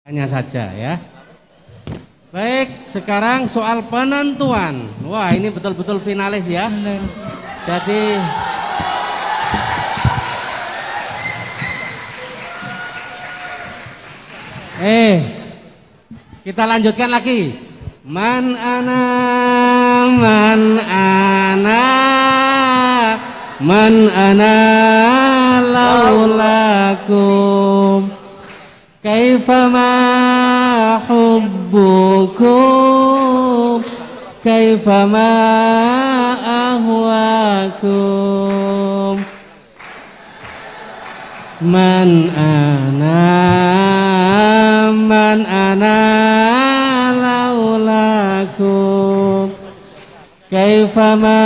Hanya saja ya. Baik, sekarang soal penentuan. Wah, ini betul-betul finalis ya. Jadi kita lanjutkan lagi. Man ana laulakum kaifama hubbukum kaifama ahwakum man ana laulakum kaifama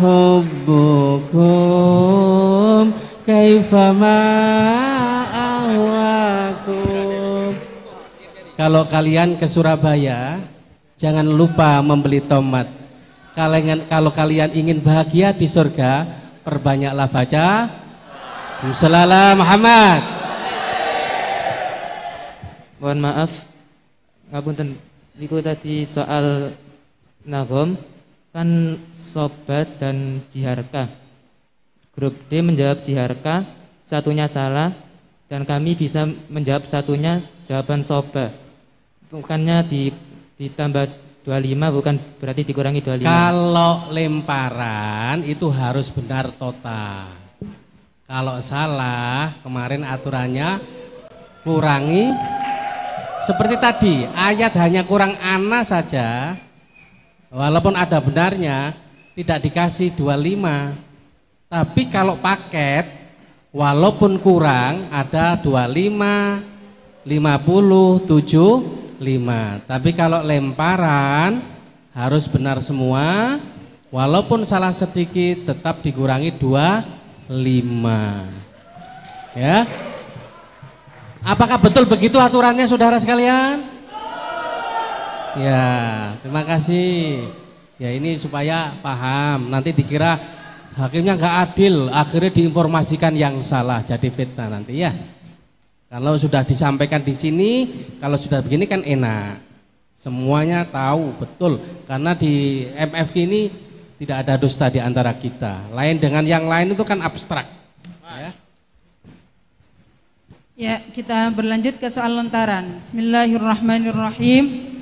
hubbukum kaifama ahwakum. Kalau kalian ke Surabaya jangan lupa membeli tomat. Kalau kalian ingin bahagia di surga, perbanyaklah baca Sallallahu Muhammad. Mohon maaf, ngapunten niku tadi soal nagom kan sobat dan jiharka. Grup D menjawab jiharka, satunya salah dan kami bisa menjawab satunya jawaban soba. Bukannya ditambah 25 bukan berarti dikurangi 25. Kalau lemparan itu harus benar total. Kalau salah kemarin aturannya kurangi. Seperti tadi, ayat hanya kurang ana saja, walaupun ada benarnya, tidak dikasih 25. Tapi kalau paket, walaupun kurang, ada 25, 50, 75. Tapi kalau lemparan, harus benar semua, walaupun salah sedikit, tetap dikurangi 25. Ya. Apakah betul begitu aturannya saudara sekalian? Ya, terima kasih. Ya ini supaya paham. Nanti dikira hakimnya nggak adil, akhirnya diinformasikan yang salah, jadi fitnah nanti ya. Kalau sudah disampaikan di sini, kalau sudah begini kan enak. Semuanya tahu betul. Karena di MFQ ini tidak ada dusta di antara kita. Lain dengan yang lain itu kan abstrak. Ya. Ya, kita berlanjut ke soal lontaran. Bismillahirrahmanirrahim.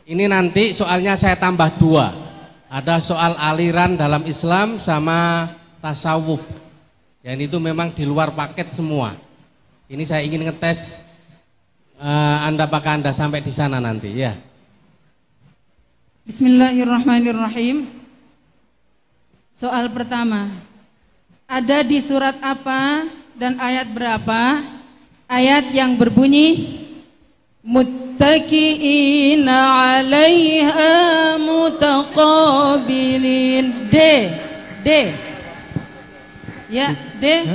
Ini nanti soalnya saya tambah 2. Ada soal aliran dalam Islam sama tasawuf. Dan itu memang di luar paket semua. Ini saya ingin ngetes apakah Anda sampai di sana nanti ya. Bismillahirrahmanirrahim. Soal pertama. Ada di surat apa dan ayat berapa? Ayat yang berbunyi muttaqiina 'alaiha mutaqabilin. D. Ya, D.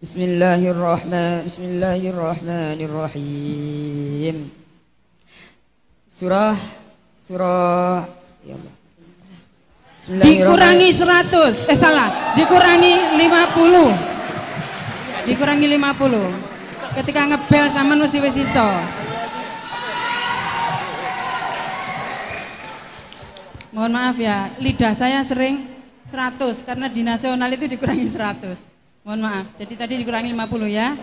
Bismillahirrahmanirrahim. Surah ya Allah. Dikurangi 100, dikurangi 50. Dikurangi 50. Ketika ngebel sama mesti wis iso. Mohon maaf ya, lidah saya sering 100 karena di nasional itu dikurangi 100. Mohon maaf. Jadi tadi dikurangi 50 ya.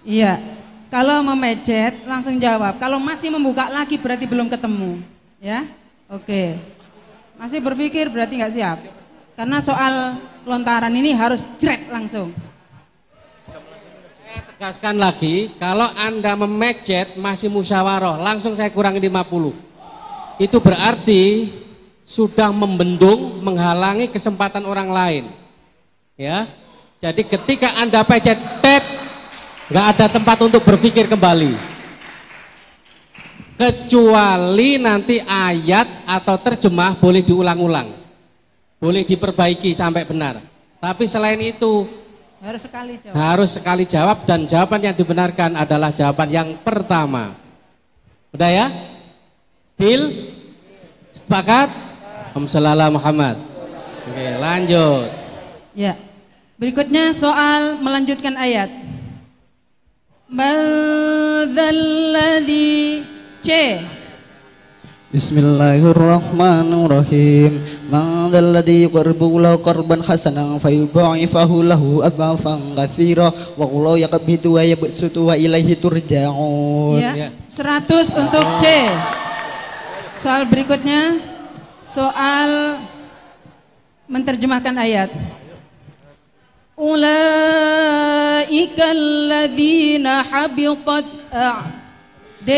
Iya. Kalau memejet langsung jawab. Kalau masih membuka lagi berarti belum ketemu. Ya. Oke. Masih berpikir berarti nggak siap. Karena soal lontaran ini harus jret langsung. Saya tegaskan lagi, kalau Anda memejet masih musyawarah, langsung saya kurangi 50. Itu berarti sudah membendung, menghalangi kesempatan orang lain. Ya. Jadi ketika Anda pejet nggak ada tempat untuk berpikir kembali. Kecuali nanti ayat atau terjemah boleh diulang-ulang, boleh diperbaiki sampai benar. Tapi selain itu harus sekali jawab dan jawaban yang dibenarkan adalah jawaban yang pertama. Udah ya? Deal? Sepakat? Sallallahu Muhammad. Oke, lanjut. Ya. Berikutnya soal melanjutkan ayat. Madzalladzi C. Bismillahirrahmanirrahim. Man dzalladzi yuqribu lahu qarban hasanan fayudha'ifahu lahu adhafan katsira wa Allahu yaqbidu wa yabsutu wa ilaihi turja'un. Ya. 100 untuk C. Soal berikutnya soal menerjemahkan ayat. Ulaika alladzina habitat D.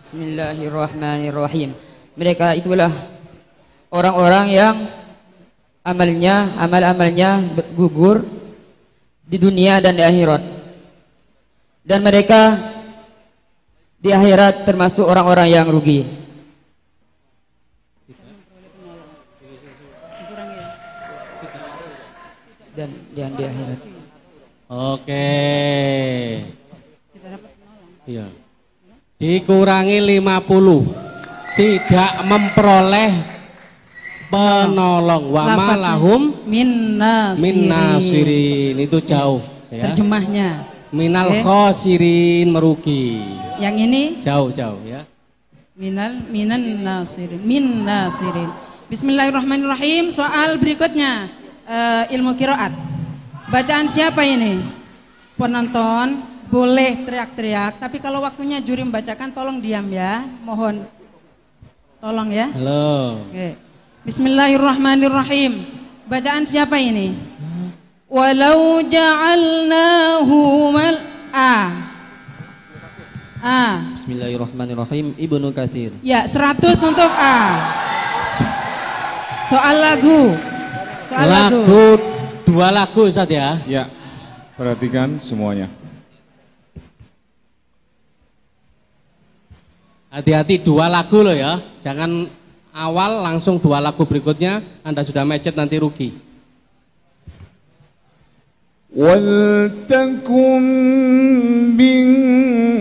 Bismillahirrahmanirrahim. Mereka itulah orang-orang yang amal-amalnya gugur di dunia dan di akhirat. Dan mereka di akhirat termasuk orang-orang yang rugi. Dan di akhirat. Oke. Iya. Dikurangi 50. Tidak memperoleh penolong. Wa ma lahum min nasirin. Itu jauh ya. Terjemahnya. Minal khosirin, merugi. Yang ini jauh-jauh ya. Minan nasirin. Min nasirin. Bismillahirrahmanirrahim. Soal berikutnya ilmu qiraat. Bacaan siapa ini? Penonton boleh teriak-teriak, tapi kalau waktunya juri membacakan tolong diam ya. Mohon. Tolong ya. Halo. Oke. Bismillahirrahmanirrahim. Bacaan siapa ini? Walau ja'alnahu mal Bismillahirrahmanirrahim. Ibnu Katsir. Ya, 100 untuk A. Soal lagu. Dua lagu Ustaz ya. Ya. Perhatikan semuanya. Hati-hati, dua lagu loh ya. Jangan awal langsung dua lagu berikutnya Anda sudah mecet, nanti rugi. Waltakum minkum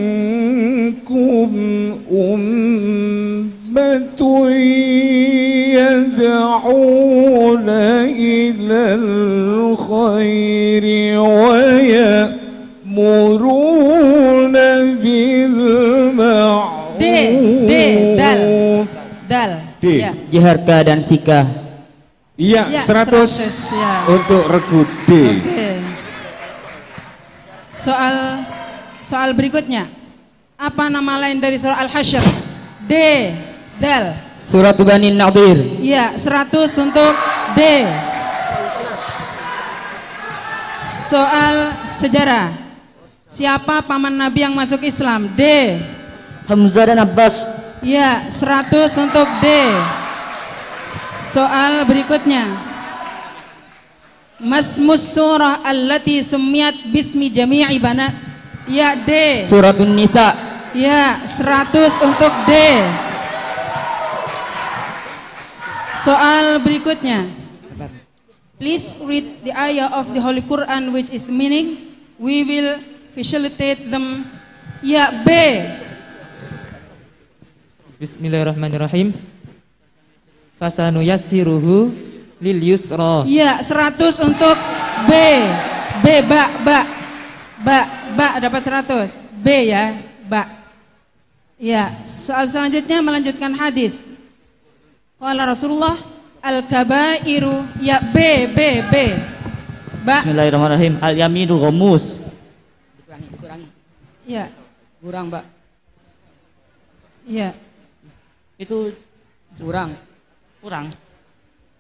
ummatun yad'una ilal khairi wa ya'muruna bil ma'ruf. Dal. D. Ya. Jiharka dan Sika. Iya, Ya, 100 ya. untuk regu D. Oke. Soal berikutnya. Apa nama lain dari surah Al-Hasyr? D. Dal. Surat Bani Nadir. Iya, 100 untuk D. Soal sejarah. Siapa paman Nabi yang masuk Islam? D. Hamzah dan Abbas. Ya, 100 untuk D. Soal berikutnya. Masmus surah allati summiyat bismi jami'i banat. Ya, D. Suratun Nisa. Ya, 100 untuk D. Soal berikutnya. Please read the ayah of the Holy Quran which is the meaning. We will facilitate them. Ya, B. Bismillahirrahmanirrahim. Fasanu yassiruhu lil yusra. Ya, 100 untuk B. Ba dapat 100. B ya, ba. Ya, soal selanjutnya melanjutkan hadis. Qala Rasulullah al-kabairu ya B. Ba. Bismillahirrahmanirrahim. Al-yaminul ghamus. Dikurangi. Ya, Kurang, Mbak. ya. Itu Kurang.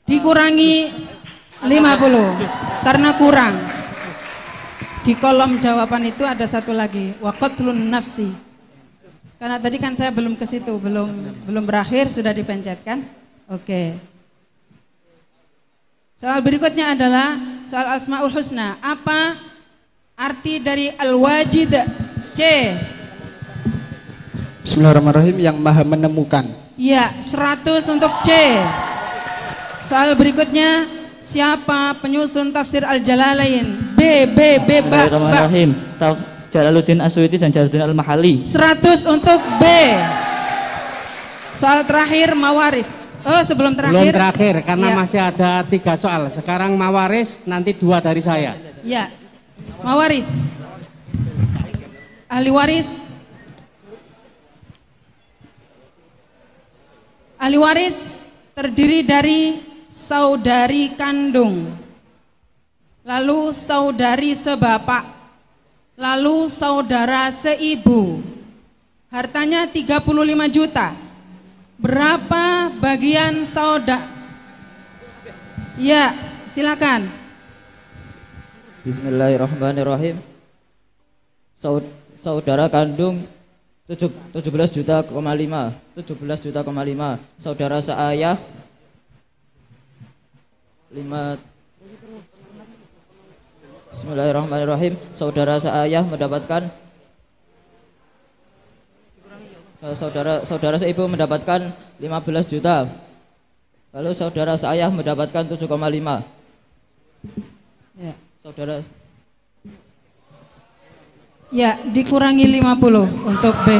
Dikurangi 50 karena kurang. Di kolom jawaban itu ada satu lagi, wa qatlun nafsi. Karena tadi kan saya belum ke situ, belum berakhir sudah dipencetkan. Oke. Soal berikutnya adalah soal Asmaul Husna. Apa arti dari Al-Wajid? C. Bismillahirrahmanirrahim. Yang maha menemukan. Ya, 100 untuk C. Soal berikutnya, siapa penyusun tafsir Al-Jalalain? B. Ba. Bismillahirrahmanirrahim. Jalaluddin Asyuti dan Jalaluddin Al-Mahali. 100 untuk B. Soal terakhir Mawaris. Oh, sebelum terakhir. Belum terakhir karena Ya. masih ada 3 soal. Sekarang Mawaris, nanti 2 dari saya. Ya. Mawaris. Ahli waris. Ahli waris terdiri dari saudari kandung, lalu saudari sebapak, lalu saudara seibu. Hartanya 35 juta. Berapa bagian saudara? Ya, silakan. Bismillahirrahmanirrahim. Saudara kandung 17 juta, 17 juta, 5. Saudara seayah 5. Bismillahirrahmanirrahim. Saudara seayah mendapatkan saudara seibu mendapatkan 15 juta. Lalu saudara seayah mendapatkan 7,5. Ya. Saudara Ya, dikurangi 50 untuk B.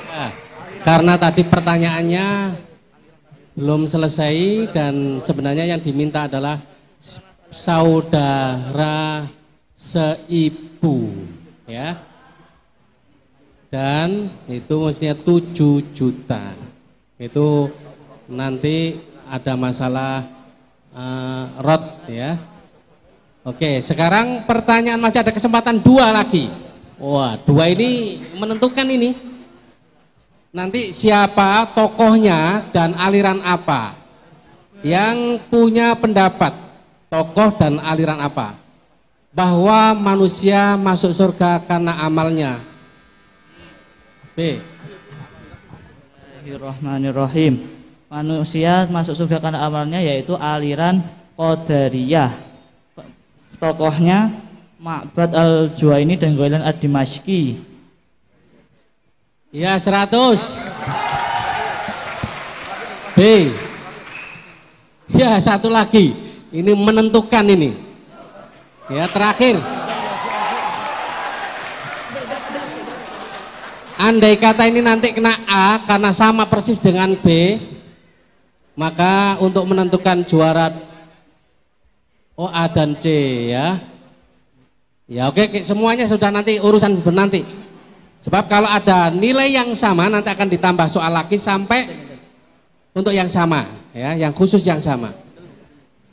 Ya, karena tadi pertanyaannya belum selesai dan sebenarnya yang diminta adalah saudara seibu, ya. Dan itu mestinya 7 juta. Itu nanti ada masalah rot, ya. Oke, sekarang pertanyaan masih ada kesempatan 2 lagi. Wah, 2 ini menentukan ini. Nanti siapa tokohnya dan aliran apa yang punya pendapat, tokoh dan aliran apa, bahwa manusia masuk surga karena amalnya. B. Bismillahirrahmanirrahim. Manusia masuk surga karena amalnya yaitu aliran Qadariyah. Tokohnya Ma'bad al-Juwaini dan Ghailan ad-Dimashqi. Ya, 100. B. Ya, 1 lagi. Ini menentukan ini. Ya, terakhir. Andai kata ini nanti kena A karena sama persis dengan B, maka untuk menentukan juara A dan C, ya. Ya, oke, semuanya sudah nanti urusan nanti. Sebab kalau ada nilai yang sama nanti akan ditambah soal lagi sampai untuk yang sama, ya, yang khusus yang sama.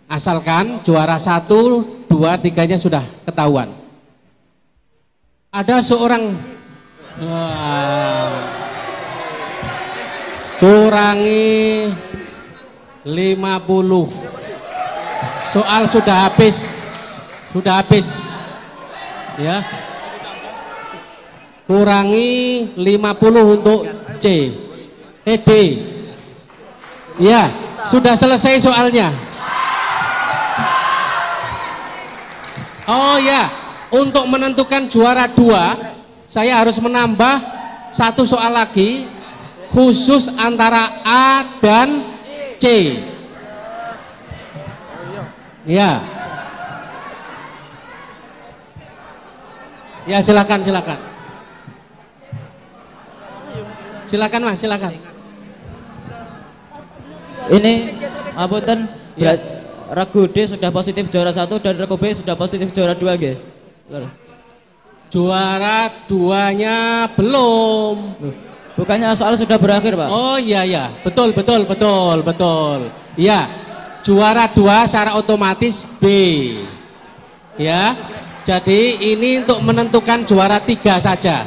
Asalkan juara 1, 2, 3-nya sudah ketahuan. Ada seorang kurangi 50. Soal sudah habis, ya. Kurangi 50 untuk C, D. Ya, sudah selesai soalnya. Oh ya, untuk menentukan juara 2, saya harus menambah 1 soal lagi khusus antara A dan C. Ya. Ya, silakan. Silakan Mas, silakan. ini apunten, Ya. Regu D sudah positif juara 1 dan Regu B sudah positif juara 2 nggih. Juara 2-nya belum. Bukannya soal sudah berakhir, Pak? Oh iya, betul. Iya, juara 2 secara otomatis B. Ya, jadi ini untuk menentukan juara 3 saja.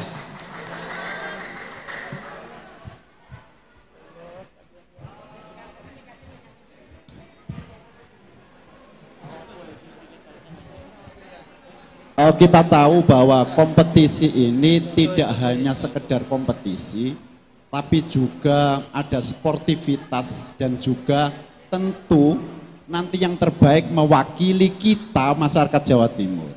Kita tahu bahwa kompetisi ini tidak hanya sekedar kompetisi, tapi juga ada sportivitas dan juga tentu nanti yang terbaik mewakili kita masyarakat Jawa Timur.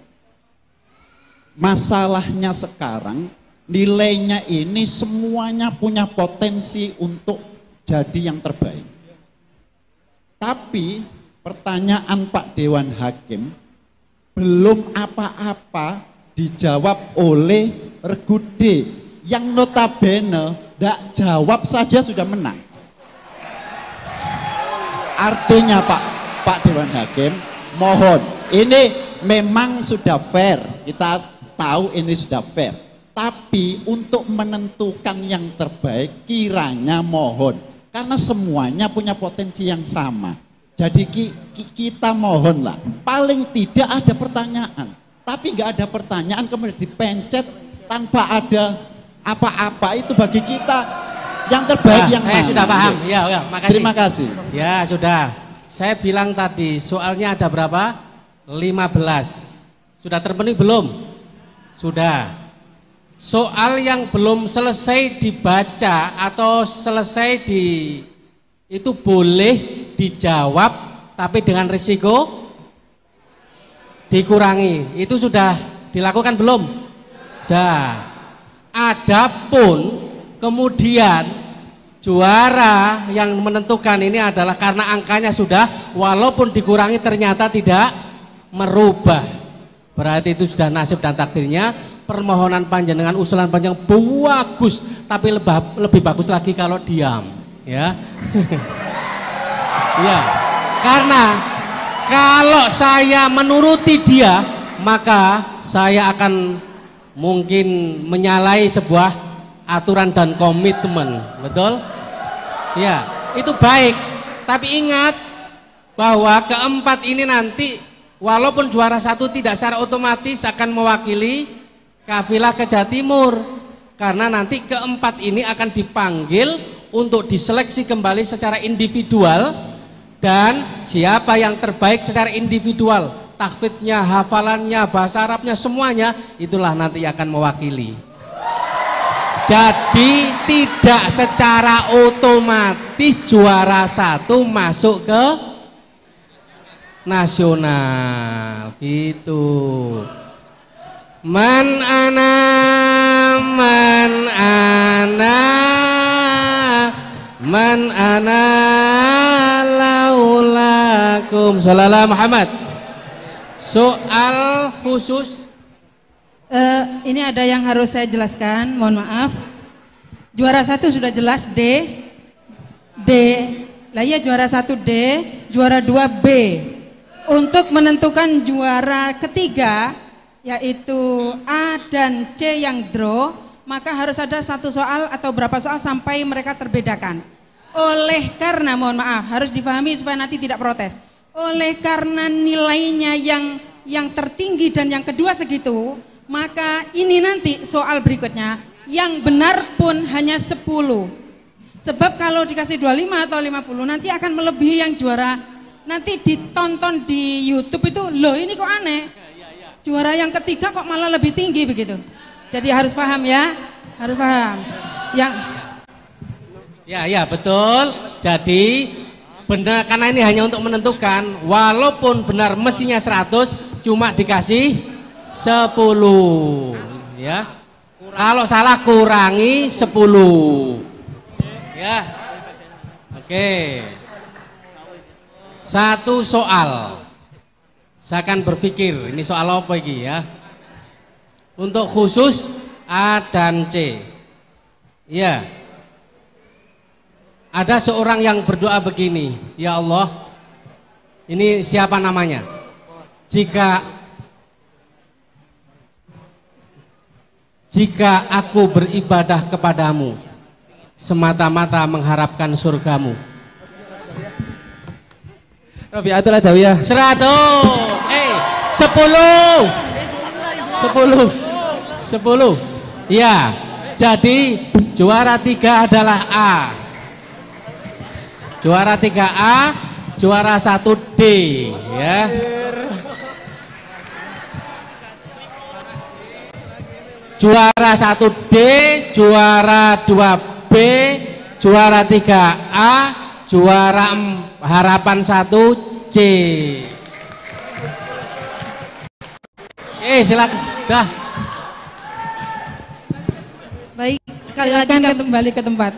Masalahnya sekarang nilainya ini semuanya punya potensi untuk jadi yang terbaik. Tapi pertanyaan Pak Dewan Hakim belum apa-apa dijawab oleh Regu D yang notabene tidak jawab saja sudah menang. Artinya Pak Dewan Hakim, mohon, ini memang sudah fair, kita tahu ini sudah fair. Tapi untuk menentukan yang terbaik kiranya mohon, karena semuanya punya potensi yang sama. Jadi kita mohonlah, paling tidak ada pertanyaan. Tapi nggak ada pertanyaan kemudian dipencet tanpa ada apa-apa, itu bagi kita yang terbaik yang saya mana? sudah paham. Ya, makasih. Terima kasih. Ya, sudah. Saya bilang tadi soalnya ada berapa? 15. Sudah terpenuhi belum? Sudah. Soal yang belum selesai dibaca atau selesai itu boleh dijawab tapi dengan risiko dikurangi. Itu sudah dilakukan belum? Dah. Adapun kemudian juara yang menentukan ini adalah karena angkanya sudah walaupun dikurangi ternyata tidak merubah. Berarti itu sudah nasib dan takdirnya. Permohonan panjenengan, usulan panjang bagus, tapi lebih bagus lagi kalau diam, ya. Ya, karena kalau saya menuruti dia, maka saya akan mungkin menyalahi sebuah aturan dan komitmen, betul? Ya, itu baik. Tapi ingat bahwa keempat ini nanti, walaupun juara satu tidak secara otomatis akan mewakili kafilah ke Jawa Timur, karena nanti keempat ini akan dipanggil untuk diseleksi kembali secara individual, dan siapa yang terbaik secara individual, tahfidnya, hafalannya, bahasa Arabnya, semuanya itulah nanti akan mewakili. Jadi tidak secara otomatis juara satu masuk ke nasional gitu. Man ana laulakum sallallahu Muhammad. Soal khusus ini ada yang harus saya jelaskan, mohon maaf. Juara satu sudah jelas D. Lah ya, juara satu D, juara dua B. Untuk menentukan juara ketiga yaitu A dan C yang draw, maka harus ada satu soal atau berapa soal sampai mereka terbedakan. Oleh karena, mohon maaf, harus difahami supaya nanti tidak protes. Oleh karena nilainya yang tertinggi dan yang kedua segitu, maka ini nanti soal berikutnya yang benar pun hanya 10. Sebab kalau dikasih 25 atau 50 nanti akan melebihi yang juara. Nanti ditonton di YouTube itu, loh ini kok aneh. Juara yang ketiga kok malah lebih tinggi begitu. Jadi harus paham ya, harus paham. Ya betul. Jadi benar, karena ini hanya untuk menentukan, walaupun benar mestinya 100 cuma dikasih 10 ya. Kalau salah kurangi 10 ya. Oke. Satu soal. Saya akan berpikir ini soal apa ini ya. Untuk khusus A dan C. Ya. Ada seorang yang berdoa begini, ya Allah, ini siapa namanya? Jika aku beribadah kepadamu semata-mata mengharapkan surgamu. Rabi'atul Adawiyah. 10. 10. Ya. Jadi juara 3 adalah A. Juara 3A, juara 1D ya. Juara 1D, juara 2B, juara 3A, juara harapan 1C. Oke, silakan. Dah. Baik, sekali lagi kembali ke tempat.